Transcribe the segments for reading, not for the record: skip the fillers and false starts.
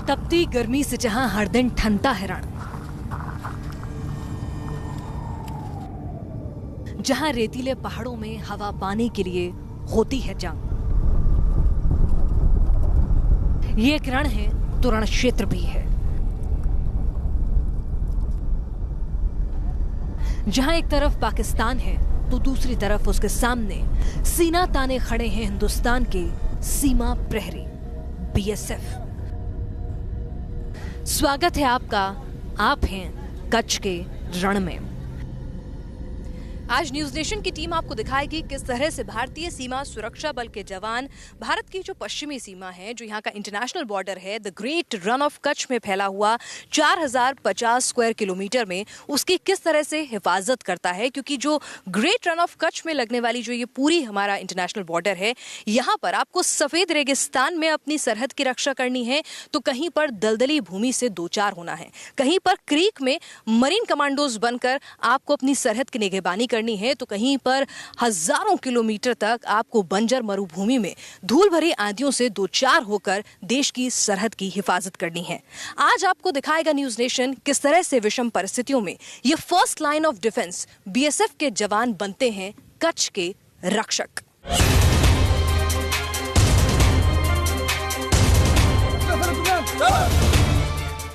तपती गर्मी से जहां हर दिन ठनता है रण, जहां रेतीले पहाड़ों में हवा पाने के लिए होती है जंग, ये एक रण है तो रण क्षेत्र भी है, जहां एक तरफ पाकिस्तान है तो दूसरी तरफ उसके सामने सीना ताने खड़े हैं हिंदुस्तान के सीमा प्रहरी बीएसएफ। स्वागत है आपका, आप हैं कच्छ के रण में। आज न्यूज नेशन की टीम आपको दिखाएगी किस तरह से भारतीय सीमा सुरक्षा बल के जवान भारत की जो पश्चिमी सीमा है, जो यहाँ का इंटरनेशनल बॉर्डर है, the great run of Kutch में फैला हुआ 4050 स्क्वायर किलोमीटर में उसकी किस तरह से हिफाजत करता है। क्योंकि जो ग्रेट रन ऑफ कच्छ में लगने वाली जो ये पूरी हमारा इंटरनेशनल बॉर्डर है, यहाँ पर आपको सफेद रेगिस्तान में अपनी सरहद की रक्षा करनी है तो कहीं पर दलदली भूमि से दो चार होना है, कहीं पर क्रीक में मरीन कमांडोज बनकर आपको अपनी सरहद की निगहबानी करनी है, तो कहीं पर हजारों किलोमीटर तक आपको बंजर मरुभूमि में धूल भरी आंधियों से दो चार होकर देश की सरहद की हिफाजत करनी है। आज आपको दिखाएगा न्यूज नेशन किस तरह से विषम परिस्थितियों में ये first line of defence BSF के जवान बनते हैं कच्छ के रक्षक।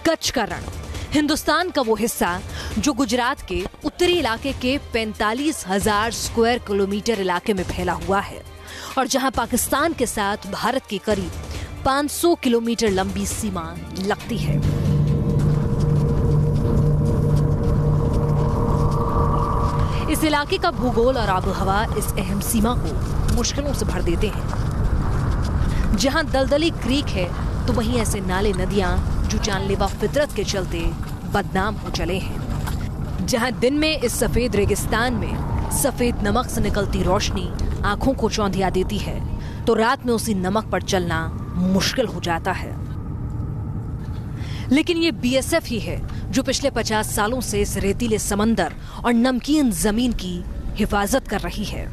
कच्छ का रण हिंदुस्तान का वो हिस्सा जो गुजरात के उत्तरी इलाके के 45,000 स्क्वायर किलोमीटर इलाके में फैला हुआ है और जहां पाकिस्तान के साथ भारत की करीब 500 किलोमीटर लंबी सीमा लगती है। इस इलाके का भूगोल और आबोहवा इस अहम सीमा को मुश्किलों से भर देते हैं। जहां दलदली क्रीक है तो वहीं ऐसे नाले नदियां जो जानलेवा फितरत के चलते बदनाम हो चले हैं। जहां दिन में इस सफेद रेगिस्तान में सफेद नमक से निकलती रोशनी आंखों को चौंधिया देती है, तो रात में उसी नमक पर चलना मुश्किल हो जाता है। लेकिन ये बीएसएफ ही है जो पिछले 50 सालों से इस रेतीले समंदर और नमकीन जमीन की हिफाजत कर रही है।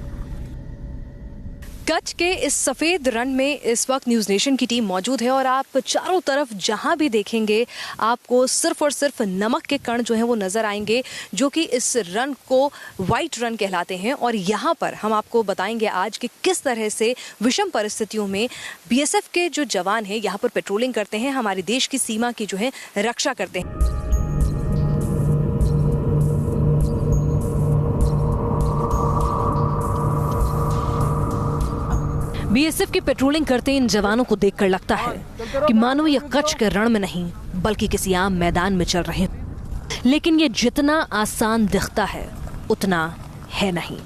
कच्छ के इस सफेद रण में इस वक्त न्यूज नेशन की टीम मौजूद है और आप चारों तरफ जहां भी देखेंगे आपको सिर्फ और सिर्फ नमक के कण जो हैं वो नजर आएंगे, जो कि इस रन को व्हाइट रन कहलाते हैं। और यहाँ पर हम आपको बताएंगे आज कि किस तरह से विषम परिस्थितियों में बीएसएफ के जो जवान हैं यहाँ पर पेट्रोलिंग करते हैं, हमारे देश की सीमा की जो है रक्षा करते हैं। बीएसएफ की पेट्रोलिंग करते इन जवानों को देखकर लगता है कि मानो ये कच्छ के रण में नहीं बल्कि किसी आम मैदान में चल रहे हैं। लेकिन ये जितना आसान दिखता है उतना है नहीं।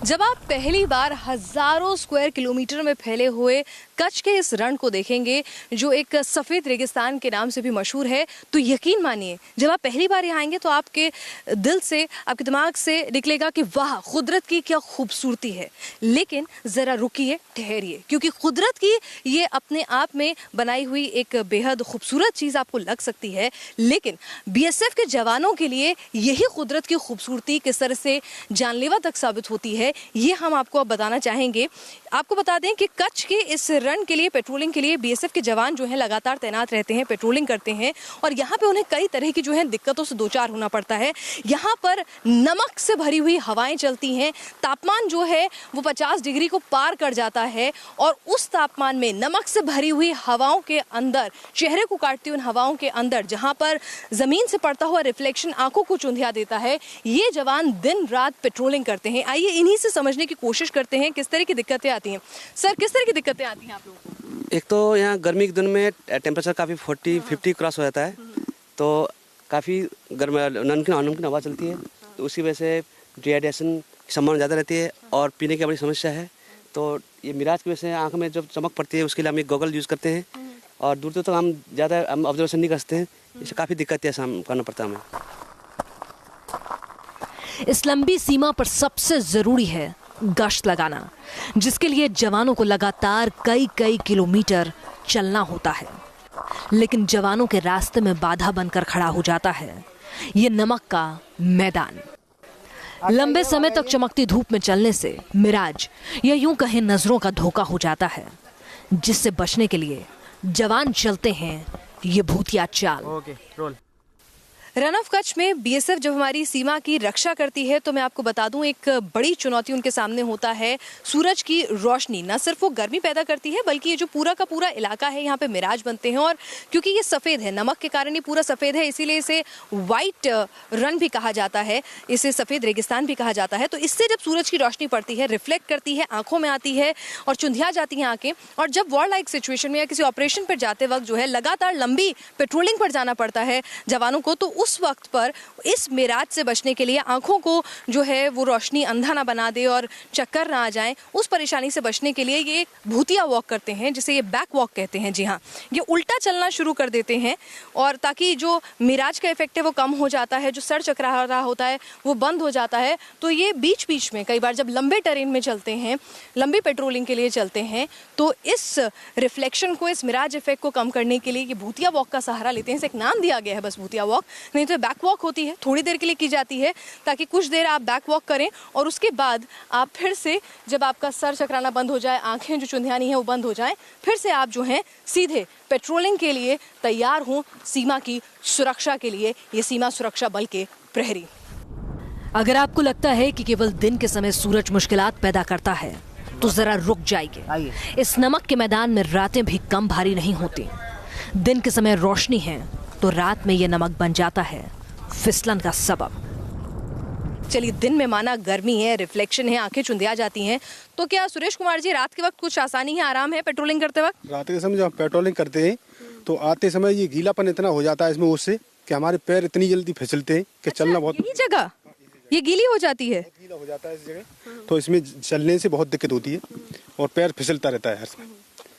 जब आप पहली बार हजारों स्क्वायर किलोमीटर में फैले हुए कच्छ के इस रण को देखेंगे जो एक सफेद रेगिस्तान के नाम से भी मशहूर है, तो यकीन मानिए जब आप पहली बार यहाँ आएंगे तो आपके दिल से, आपके दिमाग से निकलेगा कि वाह, कुदरत की क्या खूबसूरती है। लेकिन जरा रुकिए, ठहरिए, क्योंकि कुदरत की ये अपने आप में बनाई हुई एक बेहद खूबसूरत चीज आपको लग सकती है, लेकिन बीएसएफ के जवानों के लिए यही कुदरत की खूबसूरती किस तरह से जानलेवा तक साबित होती है, ये हम आपको अब बताना चाहेंगे। आपको बता दें कि कच्छ के इस रण के लिए, पेट्रोलिंग के लिए बीएसएफ के जवान जो हैं लगातार तैनात रहते हैं, पेट्रोलिंग करते हैं और यहाँ पे उन्हें कई तरह की जो है दिक्कतों से दो चार होना पड़ता है। यहाँ पर नमक से भरी हुई हवाएं चलती हैं, तापमान जो है वो 50 डिग्री को पार कर जाता है और उस तापमान में नमक से भरी हुई हवाओं के अंदर, चेहरे को काटती हुई हवाओं के अंदर, जहाँ पर जमीन से पड़ता हुआ रिफ्लेक्शन आंखों को चुंधिया देता है, ये जवान दिन रात पेट्रोलिंग करते हैं। आइए इन्हीं से समझने की कोशिश करते हैं किस तरह की दिक्कतें आती हैं। सर, किस तरह की दिक्कतें आती हैं आप लोगों को? एक तो यहाँ गर्मी के दिन में टेम्परेचर काफ़ी 40-50 क्रॉस हो जाता है, तो काफ़ी गर्म नमकीन हवा चलती है, तो उसी वजह से डिहाइड्रेशन की संभावना ज़्यादा रहती है और पीने की बड़ी समस्या है। तो ये मिराज की वजह से आँख में जब चमक पड़ती है उसके लिए हम एक गॉगल यूज़ करते हैं और दूर तक हम ज़्यादा ऑब्जर्वेशन नहीं कर सकते हैं, इससे काफ़ी दिक्कतें करना पड़ता है हमें। इस लंबी सीमा पर सबसे जरूरी है गश्त लगाना, जिसके लिए जवानों को लगातार कई किलोमीटर चलना होता है। लेकिन जवानों के रास्ते में बाधा बनकर खड़ा हो जाता है ये नमक का मैदान। लंबे समय तक चमकती धूप में चलने से मिराज या यूं कहें नजरों का धोखा हो जाता है, जिससे बचने के लिए जवान चलते हैं ये भूतिया चाल। Okay, roll. Rann of Kutch में बीएसएफ जब हमारी सीमा की रक्षा करती है तो मैं आपको बता दूं एक बड़ी चुनौती उनके सामने होता है सूरज की रोशनी। न सिर्फ वो गर्मी पैदा करती है बल्कि ये जो पूरा का पूरा इलाका है यहाँ पे मिराज बनते हैं, और क्योंकि ये सफ़ेद है, नमक के कारण ये पूरा सफ़ेद है, इसीलिए इसे वाइट रन भी कहा जाता है, इसे सफ़ेद रेगिस्तान भी कहा जाता है। तो इससे जब सूरज की रोशनी पड़ती है, रिफ्लेक्ट करती है, आंखों में आती है और चुंधिया जाती हैं आंखें। और जब वॉर लाइक सिचुएशन में या किसी ऑपरेशन पर जाते वक्त जो है लगातार लंबी पेट्रोलिंग पर जाना पड़ता है जवानों को, तो उस वक्त पर इस मिराज से बचने के लिए आंखों को जो है वो रोशनी अंधा ना बना दे और चक्कर ना आ जाए, उस परेशानी से बचने के लिए ये भूतिया वॉक करते हैं, जिसे ये बैक वॉक कहते हैं। जी हाँ, ये उल्टा चलना शुरू कर देते हैं और ताकि जो मिराज का इफेक्ट है वो कम हो जाता है, जो सर चकरा रहा होता है वो बंद हो जाता है। तो ये बीच बीच में कई बार जब लंबे टेरेन में चलते हैं, लंबी पेट्रोलिंग के लिए चलते हैं, तो इस रिफ्लेक्शन को, इस मिराज इफेक्ट को कम करने के लिए ये भूतिया वॉक का सहारा लेते हैं। इसे एक नाम दिया गया है बस, भूतिया वॉक। नहीं तो बैक वॉक होती है, थोड़ी देर के लिए की जाती है ताकि कुछ देर आप बैक वॉक करें और उसके बाद आप फिर से, जब आपका सर चकराना बंद हो जाए, आंखें जो चुंधियानी है वो बंद हो जाए, फिर से आप जो हैं सीधे पेट्रोलिंग के लिए तैयार हों, सीमा की सुरक्षा के लिए, ये सीमा सुरक्षा बल के प्रहरी। अगर आपको लगता है कि केवल दिन के समय सूरज मुश्किलात पैदा करता है तो जरा रुक जाइए। इस नमक के मैदान में रातें भी कम भारी नहीं होती। दिन के समय रोशनी है तो रात में ये नमक बन जाता है फिसलन का सबब। चलिए, दिन में माना गर्मी है, रिफ्लेक्शन है, आंखें चुंधिया जाती हैं, तो क्या सुरेश कुमार जी रात के वक्त कुछ आसानी है, आराम है पेट्रोलिंग करते वक्त? रात के समय जब पेट्रोलिंग करते हैं तो आते समय ये गीलापन इतना हो जाता है इसमें उससे कि हमारे पैर इतनी जल्दी फिसलते हैं कि चलना बहुत, यही जगह ये गीली हो जाती है, गीला हो जाता है इस जगह, तो इसमें चलने से बहुत दिक्कत होती है और पैर फिसलता रहता है हर समय।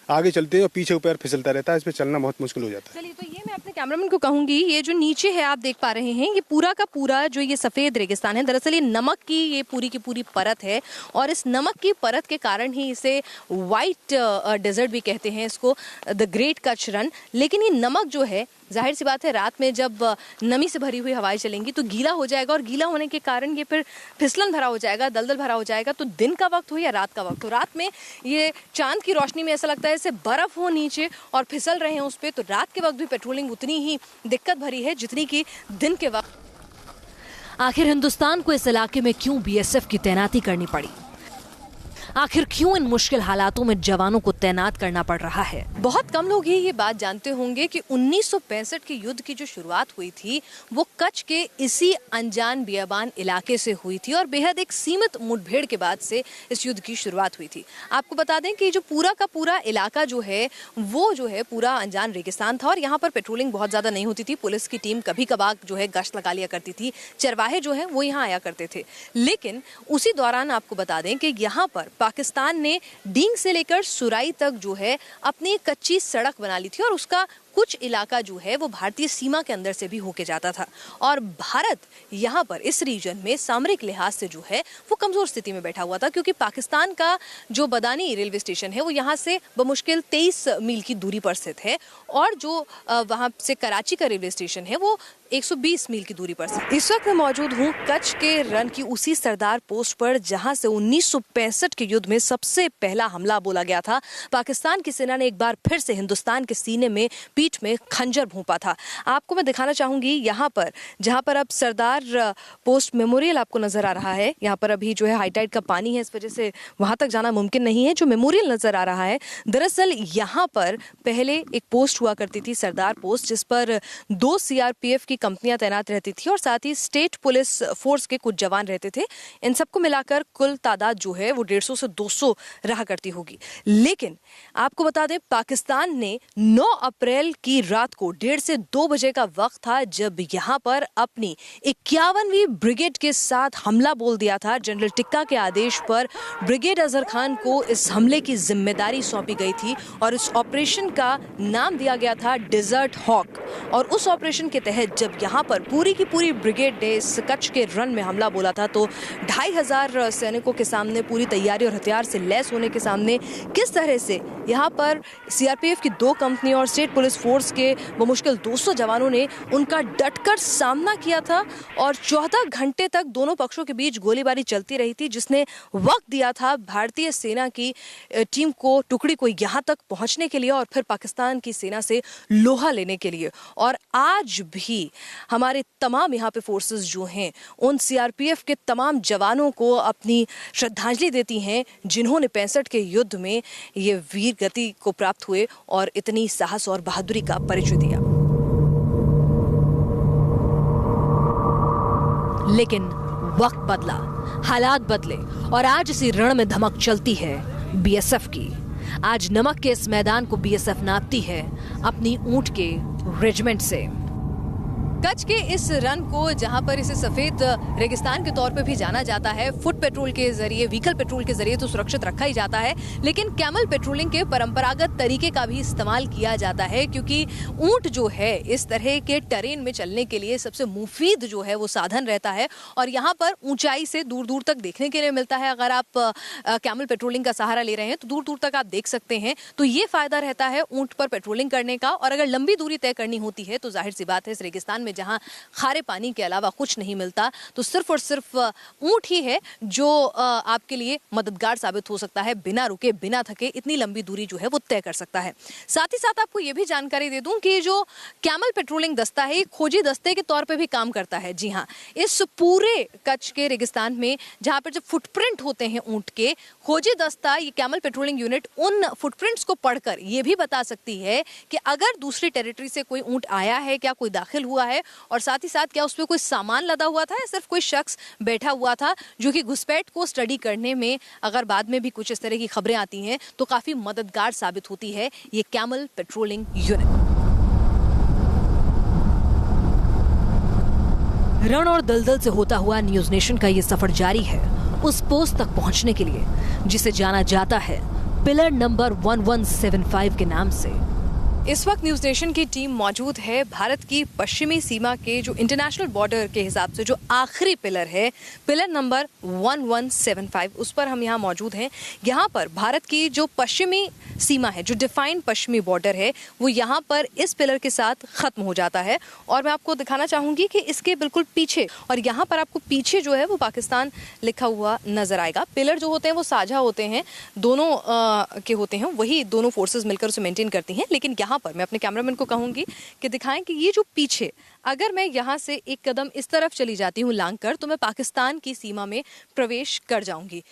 आगे चलते हैं और पीछे पैर फिसलता रहता है, इसमें चलना बहुत मुश्किल हो जाता है। चलिए, तो ये मैं अपने कैमरामैन को कहूंगी, ये जो नीचे है आप देख पा रहे हैं, ये पूरा का पूरा जो ये सफ़ेद रेगिस्तान है, दरअसल ये नमक की ये पूरी की पूरी परत है और इस नमक की परत के कारण ही इसे वाइट डेजर्ट भी कहते हैं, इसको द ग्रेट कच्छ रन। लेकिन ये नमक जो है, जाहिर सी बात है, रात में जब नमी से भरी हुई हवाएं चलेंगी तो गीला हो जाएगा और गीला होने के कारण ये फिर फिसलन भरा हो जाएगा, दलदल भरा हो जाएगा। तो दिन का वक्त हो या रात का वक्त हो, रात में ये चांद की रोशनी में ऐसा लगता है जैसे बर्फ हो नीचे और फिसल रहे हैं उस पर। तो रात के वक्त भी पेट्रोलिंग उतनी ही दिक्कत भरी है जितनी कि दिन के वक्त। आखिर हिंदुस्तान को इस इलाके में क्यों बीएसएफ की तैनाती करनी पड़ी? आखिर क्यों इन मुश्किल हालातों में जवानों को तैनात करना पड़ रहा है? बहुत कम लोग ही ये बात जानते होंगे कि 1965 के युद्ध की जो शुरुआत हुई थी वो कच्छ के इसी अनजान बियाबान इलाके से हुई थी और बेहद एक सीमित मुठभेड़ के बाद से इस युद्ध की शुरुआत हुई थी। आपको बता दें कि जो पूरा का पूरा इलाका जो है वो जो है पूरा अनजान रेगिस्तान था और यहाँ पर पेट्रोलिंग बहुत ज़्यादा नहीं होती थी। पुलिस की टीम कभी कभार जो है गश्त लगा लिया करती थी, चरवाहे जो है वो यहाँ आया करते थे। लेकिन उसी दौरान आपको बता दें कि यहाँ पर पाकिस्तान ने डींग से लेकर सुराई तक जो है अपनी कच्ची सड़क बना ली थी और उसका कुछ इलाका जो है वो भारतीय सीमा के अंदर से भी होके जाता था। और भारत यहाँ पर इस रीजन में सामरिक लिहाज से जो है वो कमजोर स्थिति में बैठा हुआ था, क्योंकि पाकिस्तान का जो बदानी रेलवे स्टेशन है वो यहाँ से बमुश्किल 23 मील की दूरी पर स्थित है और जो वहाँ से कराची का रेलवे स्टेशन है वो 120 मील की दूरी पर स्थित। इस वक्त मैं मौजूद हूँ कच्छ के रन की उसी सरदार पोस्ट पर जहाँ से 1965 के युद्ध में सबसे पहला हमला बोला गया था। पाकिस्तान की सेना ने एक बार फिर से हिंदुस्तान के सीने में पीठ में खंजर भोंपा था। आपको मैं दिखाना चाहूंगी यहाँ पर, जहाँ पर अब सरदार पोस्ट मेमोरियल आपको नजर आ रहा है। यहाँ पर अभी जो है हाई टाइड का पानी है, इस वजह से वहां तक जाना मुमकिन नहीं है। जो मेमोरियल नजर आ रहा है, दरअसल यहाँ पर पहले एक पोस्ट हुआ करती थी, सरदार पोस्ट, जिस पर 2 सीआरपीएफ की कंपनियां तैनात रहती थी और साथ ही स्टेट पुलिस फोर्स के कुछ जवान रहते थे। इन सबको मिलाकर कुल तादाद जो है वो 150 से 200 रहा करती होगी। लेकिन आपको बता दें, पाकिस्तान ने 9 अप्रैल की रात को 1:30 से 2 बजे का वक्त था जब यहाँ पर अपनी 51वीं ब्रिगेड के साथ हमला बोल दिया था। जनरल टिक्का के आदेश पर ब्रिगेड अजहर खान को इस हमले की जिम्मेदारी सौंपी गई थी और इस ऑपरेशन का नाम दिया गया था डेजर्ट हॉक। और उस ऑपरेशन के तहत जब यहाँ पर पूरी की पूरी ब्रिगेड ने इस कच्छ के रन में हमला बोला था तो 2500 सैनिकों के सामने, पूरी तैयारी और हथियार से लैस होने के सामने, किस तरह से यहाँ पर सीआरपीएफ की 2 कंपनी और स्टेट पुलिस फोर्स के बमुश्किल 200 जवानों ने उनका डटकर सामना किया था और 14 घंटे तक दोनों पक्षों के बीच गोलीबारी चलती रही थी, जिसने वक्त दिया था भारतीय सेना की टीम को, टुकड़ी को यहाँ तक पहुँचने के लिए और फिर पाकिस्तान की सेना से लोहा लेने के लिए। और आज भी हमारे तमाम यहाँ पे फोर्सेस जो हैं उन सीआरपीएफ के तमाम जवानों को अपनी श्रद्धांजलि देती हैं जिन्होंने 65 के युद्ध में ये वीर गति को प्राप्त हुए और इतनी साहस और बहादुरी का परिचय दिया। लेकिन वक्त बदला, हालात बदले और आज इसी रण में धमक चलती है बीएसएफ की। आज नमक के इस मैदान को बीएसएफ नापती है अपनी ऊंट के रेजिमेंट से। कच्छ के इस रन को, जहां पर इसे सफेद रेगिस्तान के तौर पे भी जाना जाता है, फुट पेट्रोल के जरिए, व्हीकल पेट्रोल के जरिए तो सुरक्षित रखा ही जाता है, लेकिन कैमल पेट्रोलिंग के परंपरागत तरीके का भी इस्तेमाल किया जाता है, क्योंकि ऊंट जो है इस तरह के टेरेन में चलने के लिए सबसे मुफीद जो है वो साधन रहता है और यहाँ पर ऊंचाई से दूर दूर तक देखने के लिए मिलता है। अगर आप कैमल पेट्रोलिंग का सहारा ले रहे हैं तो दूर दूर तक आप देख सकते हैं, तो ये फायदा रहता है ऊंट पर पेट्रोलिंग करने का। और अगर लंबी दूरी तय करनी होती है तो जाहिर सी बात है, इस रेगिस्तान में जहां खारे पानी के अलावा कुछ नहीं मिलता, तो सिर्फ और सिर्फ ऊंट ही है जो आपके लिए मददगार साबित हो सकता है। बिना रुके, बिना थके इतनी लंबी दूरी जो है वो तय कर सकता है। साथ ही साथ आपको ये भी जानकारी दे दूं कि जो कैमल पेट्रोलिंग दस्ता है, खोजी दस्ते के तौर पे भी काम करता है। जी हाँ, इस पूरे कच्छ के रेगिस्तान में जहां पर जब फुटप्रिंट होते हैं ऊंट के, खोजी दस्ता, ये कैमल पेट्रोलिंग यूनिट उन फुटप्रिंट्स को पढ़कर ये भी बता सकती है कि अगर दूसरी टेरिटरी से कोई ऊंट आया है, क्या कोई दाखिल हुआ है, और साथ ही साथ क्या उस पर कोई सामान लदा हुआ था या सिर्फ कोई शख्स बैठा हुआ था, जो कि घुसपैठ को स्टडी करने में अगर बाद में भी कुछ इस तरह की खबरें आती हैं तो काफी मददगार साबित होती है ये कैमल पेट्रोलिंग यूनिट। रण और दलदल से होता हुआ न्यूज नेशन का ये सफर जारी है उस पोस्ट तक पहुंचने के लिए जिसे जाना जाता है पिलर नंबर 1175 के नाम से। इस वक्त न्यूज नेशन की टीम मौजूद है भारत की पश्चिमी सीमा के जो इंटरनेशनल बॉर्डर के हिसाब से जो आखिरी पिलर है, पिलर नंबर 1175, उस पर हम यहाँ मौजूद हैं। यहाँ पर भारत की जो पश्चिमी सीमा है, जो डिफाइंड पश्चिमी बॉर्डर है, वो यहाँ पर इस पिलर के साथ खत्म हो जाता है। और मैं आपको दिखाना चाहूंगी कि इसके बिल्कुल पीछे, और यहाँ पर आपको पीछे जो है वो पाकिस्तान लिखा हुआ नजर आएगा। पिलर जो होते हैं वो साझा होते हैं, दोनों के होते हैं, वही दोनों फोर्सेस मिलकर उसे मेंटेन करती हैं। लेकिन यहाँ पर मैं अपने कैमरामैन को कहूंगी कि दिखाएं कि ये जो पीछे, अगर मैं यहाँ से एक कदम इस तरफ चली जाती हूँ लांग कर, तो मैं पाकिस्तान की सीमा में प्रवेश कर जाऊंगी।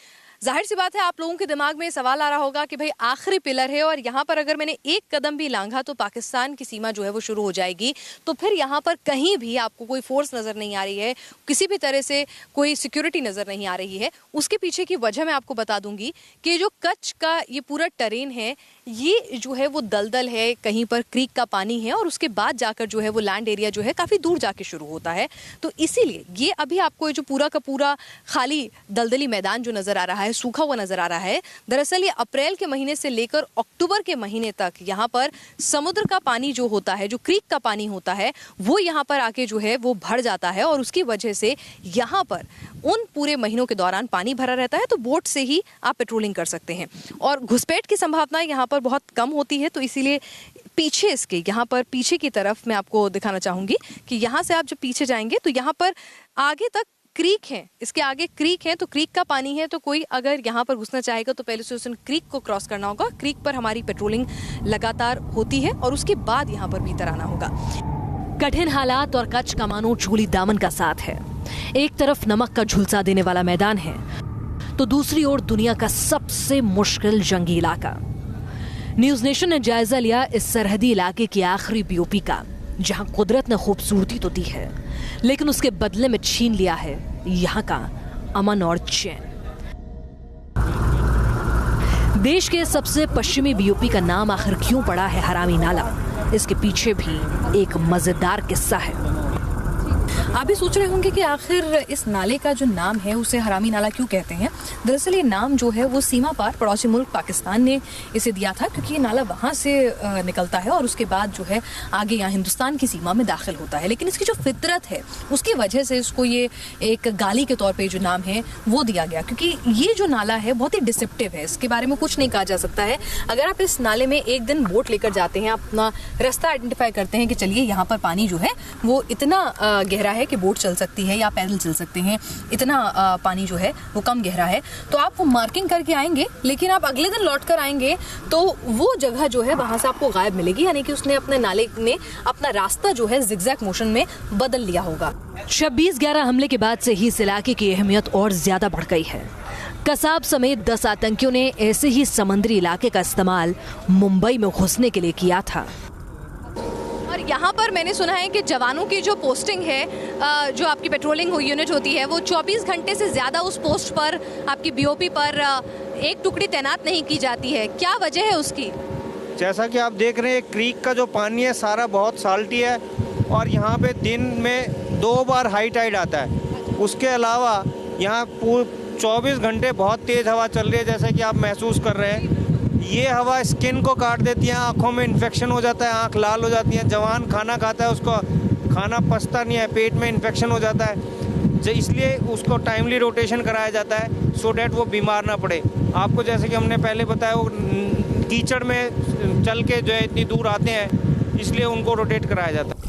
जाहिर सी बात है, आप लोगों के दिमाग में सवाल आ रहा होगा कि भाई आखिरी पिलर है और यहाँ पर अगर मैंने एक कदम भी लांघा तो पाकिस्तान की सीमा जो है वो शुरू हो जाएगी। तो फिर यहाँ पर कहीं भी आपको कोई फोर्स नजर नहीं आ रही है, किसी भी तरह से कोई सिक्योरिटी नजर नहीं आ रही है। उसके पीछे की वजह मैं आपको बता दूंगी कि जो कच्छ का ये पूरा टेरेन है, ये जो है वो दलदल है, कहीं पर क्रीक का पानी है और उसके बाद जाकर जो है वो लैंड एरिया जो है काफी दूर जाके शुरू होता है। तो इसीलिए ये अभी आपको जो पूरा का पूरा खाली दलदली मैदान जो नजर आ रहा है, सूखा हुआ नजर आ रहा है, दरअसल ये अप्रैल के महीने से लेकर अक्टूबर के महीने तक यहाँ पर समुद्र का पानी जो होता है, जो क्रीक का पानी होता है, वो यहाँ पर आके जो है वो भर जाता है और उसकी वजह से यहाँ पर उन पूरे महीनों के दौरान पानी भरा रहता है। तो बोट से ही आप पेट्रोलिंग कर सकते हैं और घुसपैठ की संभावना यहाँ पर बहुत कम होती है। तो इसीलिए पीछे इसके, यहाँ पर पीछे की तरफ मैं आपको दिखाना चाहूंगी कि यहाँ से आप जब पीछे जाएंगे तो यहाँ पर आगे तक क्रीक है, इसके आगे क्रीक है, तो क्रीक का पानी है। तो कोई अगर यहाँ पर घुसना चाहेगा तो पहले से उसे क्रीक को क्रॉस करना होगा। क्रीक पर हमारी पेट्रोलिंग लगातार होती है और उसके बाद यहाँ पर भीतर आना होगा। कठिन हालात और कच्छ का मानो चूली दामन का साथ है। एक तरफ नमक का झुलसा देने वाला मैदान है तो दूसरी ओर दुनिया का सबसे मुश्किल जंगी इलाका। न्यूज नेशन ने जायजा लिया इस सरहदी इलाके की आखिरी बीओपी का, जहां कुदरत ने खूबसूरती तो दी है लेकिन उसके बदले में छीन लिया है यहाँ का अमन और चैन। देश के सबसे पश्चिमी बीओपी का नाम आखिर क्यों पड़ा है हरामी नाला, इसके पीछे भी एक मजेदार किस्सा है। आप भी सोच रहे होंगे कि आखिर इस नाले का जो नाम है उसे हरामी नाला क्यों कहते हैं। दरअसल ये नाम जो है वो सीमा पार पड़ोसी मुल्क पाकिस्तान ने इसे दिया था, क्योंकि ये नाला वहाँ से निकलता है और उसके बाद जो है आगे यहाँ हिंदुस्तान की सीमा में दाखिल होता है। लेकिन इसकी जो फितरत है उसकी वजह से इसको ये एक गाली के तौर पर जो नाम है वो दिया गया, क्योंकि ये जो नाला है बहुत ही डिसेप्टिव है, इसके बारे में कुछ नहीं कहा जा सकता है। अगर आप इस नाले में एक दिन बोट लेकर जाते हैं, अपना रास्ता आइडेंटिफाई करते हैं कि चलिए यहाँ पर पानी जो है वो इतना गहरा है कि बोट चल सकती है या पैदल चल सकते हैं, इतना पानी जो है वो कम गहरा है, तो आप वो मार्किंग करके आएंगे, लेकिन आप अगले दिन लौट कर आएंगे तो वो जगह जो है वहां से आपको गायब मिलेगी, यानी कि उसने अपने नाले ने अपना रास्ता जो है जिगजैग मोशन में बदल लिया होगा। 26/11 हमले के बाद से ही इस इलाके की अहमियत और ज्यादा बढ़ गई है। कसाब समेत 10 आतंकियों ने ऐसे ही समुद्री इलाके का इस्तेमाल मुंबई में घुसने के लिए किया था। और यहाँ पर मैंने सुना है कि जवानों की जो पोस्टिंग है, जो आपकी पेट्रोलिंग यूनिट होती है, वो 24 घंटे से ज़्यादा उस पोस्ट पर, आपकी बीओपी पर एक टुकड़ी तैनात नहीं की जाती है। क्या वजह है उसकी? जैसा कि आप देख रहे हैं, क्रीक का जो पानी है सारा बहुत साल्टी है और यहाँ पे दिन में 2 बार हाई टाइड आता है। उसके अलावा यहाँ 24 घंटे बहुत तेज़ हवा चल रही है, जैसा कि आप महसूस कर रहे हैं। ये हवा स्किन को काट देती है, आँखों में इन्फेक्शन हो जाता है, आँख लाल हो जाती है। जवान खाना खाता है, उसको खाना पचता नहीं है, पेट में इन्फेक्शन हो जाता है, इसलिए उसको टाइमली रोटेशन कराया जाता है सो डैट वो बीमार ना पड़े। आपको जैसे कि हमने पहले बताया, वो कीचड़ में चल के जो है इतनी दूर आते हैं, इसलिए उनको रोटेट कराया जाता है।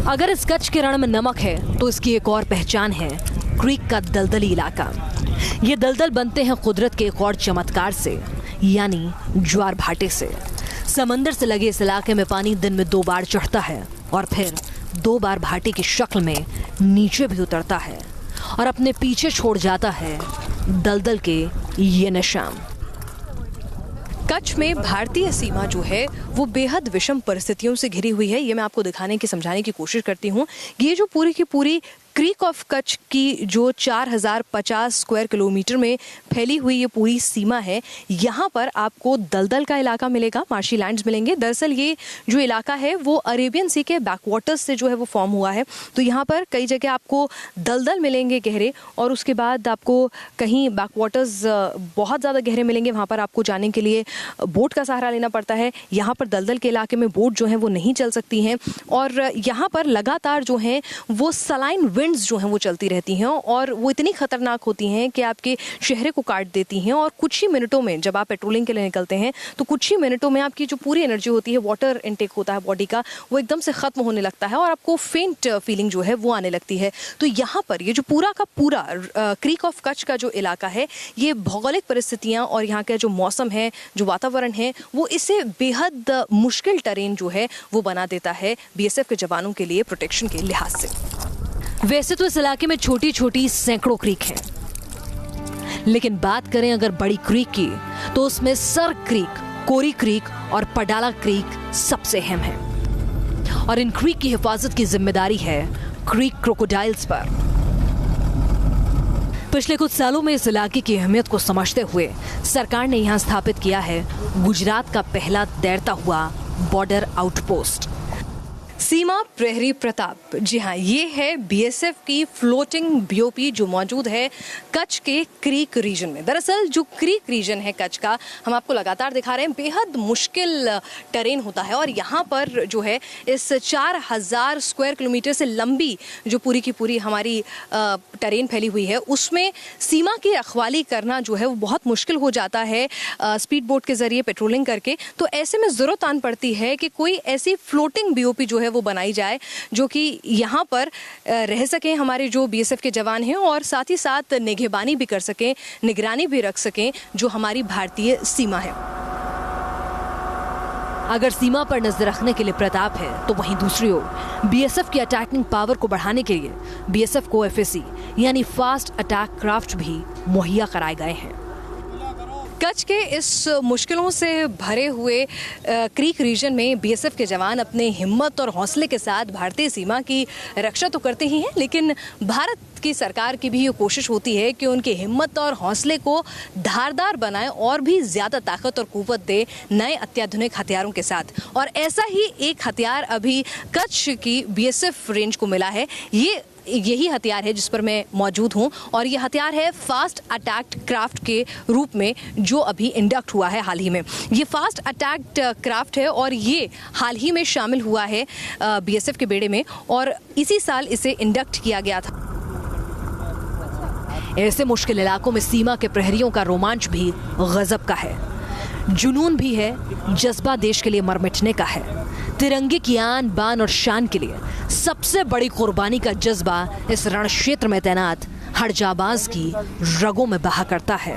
अगर इस कच्छ के रण में नमक है तो इसकी एक और पहचान है, क्रीक का दलदली इलाका। ये दलदल बनते हैं कुदरत के एक और चमत्कार से, यानी ज्वार भाटे से। समंदर से लगे इस इलाके में पानी दिन में 2 बार चढ़ता है और फिर 2 बार भाटे की शक्ल में नीचे भी उतरता है और अपने पीछे छोड़ जाता है दलदल के ये निशान। कच्छ में भारतीय सीमा जो है वो बेहद विषम परिस्थितियों से घिरी हुई है। ये मैं आपको दिखाने की, समझाने की कोशिश करती हूँ। ये जो पूरी की पूरी क्रीक ऑफ कच्छ की जो 4050 स्क्वायर किलोमीटर में फैली हुई ये पूरी सीमा है, यहाँ पर आपको दलदल का इलाका मिलेगा, मार्शी लैंड्स मिलेंगे। दरअसल ये जो इलाका है वो अरेबियन सी के बैकवाटर्स से जो है वो फॉर्म हुआ है, तो यहाँ पर कई जगह आपको दलदल मिलेंगे गहरे, और उसके बाद आपको कहीं बैकवाटर्स बहुत ज़्यादा गहरे मिलेंगे, वहाँ पर आपको जाने के लिए बोट का सहारा लेना पड़ता है। यहाँ पर दलदल के इलाके में बोट जो है वो नहीं चल सकती हैं, और यहाँ पर लगातार जो है वो सलाइन जो हैं वो चलती रहती हैं और वो इतनी खतरनाक होती हैं कि आपके चेहरे को काट देती हैं। और कुछ ही मिनटों में जब आप पेट्रोलिंग के लिए निकलते हैं तो कुछ ही मिनटों में आपकी जो पूरी एनर्जी होती है, वाटर इनटेक होता है बॉडी का, वो एकदम से खत्म होने लगता है और आपको फेंट फीलिंग जो है वो आने लगती है। तो यहाँ पर ये जो पूरा का पूरा क्रीक ऑफ कच्छ का जो इलाका है, ये भौगोलिक परिस्थितियाँ और यहाँ का जो मौसम है, जो वातावरण है, वो इसे बेहद मुश्किल टेरेन जो है वो बना देता है BSF के जवानों के लिए प्रोटेक्शन के लिहाज से। वैसे तो इस इलाके में छोटी छोटी सैकड़ों क्रीक हैं, लेकिन बात करें अगर बड़ी क्रीक की तो उसमें सर क्रीक, कोरी क्रीक और पडाला क्रीक सबसे अहम है। और इन क्रीक की हिफाजत की जिम्मेदारी है क्रीक क्रोकोडाइल्स पर। पिछले कुछ सालों में इस इलाके की अहमियत को समझते हुए सरकार ने यहां स्थापित किया है गुजरात का पहला तैरता हुआ बॉर्डर आउटपोस्ट, सीमा प्रहरी प्रताप। जी हाँ, ये है BSF की फ्लोटिंग BOP जो मौजूद है कच्छ के क्रीक रीजन में। दरअसल जो क्रीक रीजन है कच्छ का, हम आपको लगातार दिखा रहे हैं, बेहद मुश्किल टेरेन होता है। और यहाँ पर जो है इस 4000 स्क्वायर किलोमीटर से लंबी जो पूरी की पूरी हमारी टेरेन फैली हुई है, उसमें सीमा की रखवाली करना जो है वो बहुत मुश्किल हो जाता है स्पीड बोट के जरिए पेट्रोलिंग करके। तो ऐसे में ज़रूरत आन पड़ती है कि कोई ऐसी फ्लोटिंग BOP जो है वो बनाई जाए जो कि यहाँ पर रह सकें हमारे जो BSF के जवान हैं, और साथ ही साथ निगहबानी भी कर सकें, निगरानी भी रख सकें जो हमारी भारतीय सीमा है। अगर सीमा पर नजर रखने के लिए प्रताप है तो वहीं दूसरी ओर BSF की अटैकिंग पावर को बढ़ाने के लिए BSF को FAC यानी फास्ट अटैक क्राफ्ट भी मुहैया कराए गए हैं। कच्छ के इस मुश्किलों से भरे हुए क्रीक रीजन में बीएसएफ के जवान अपने हिम्मत और हौसले के साथ भारतीय सीमा की रक्षा तो करते ही हैं, लेकिन भारत की सरकार की भी ये कोशिश होती है कि उनकी हिम्मत और हौसले को धारदार बनाए और भी ज्यादा ताकत और कुव्वत दे नए अत्याधुनिक हथियारों के साथ। और ऐसा ही एक हथियार अभी कच्छ की बीएसएफ रेंज को मिला है। यही हथियार है जिस पर मैं मौजूद हूं और ये हथियार है फास्ट अटैक क्राफ्ट के रूप में, जो अभी इंडक्ट हुआ है हाल ही में। ये फास्ट अटैक क्राफ्ट है और ये हाल ही में शामिल हुआ है बीएसएफ के बेड़े में और इसी साल इसे इंडक्ट किया गया था। ऐसे मुश्किल इलाकों में सीमा के प्रहरियों का रोमांच भी गजब का है, जुनून भी है, जज्बा देश के लिए मर मिटने का है। तिरंगे की आन बान और शान के लिए सबसे बड़ी कुर्बानी का जज्बा इस रण क्षेत्र में तैनात हर जाबाज की रगों में बहा करता है।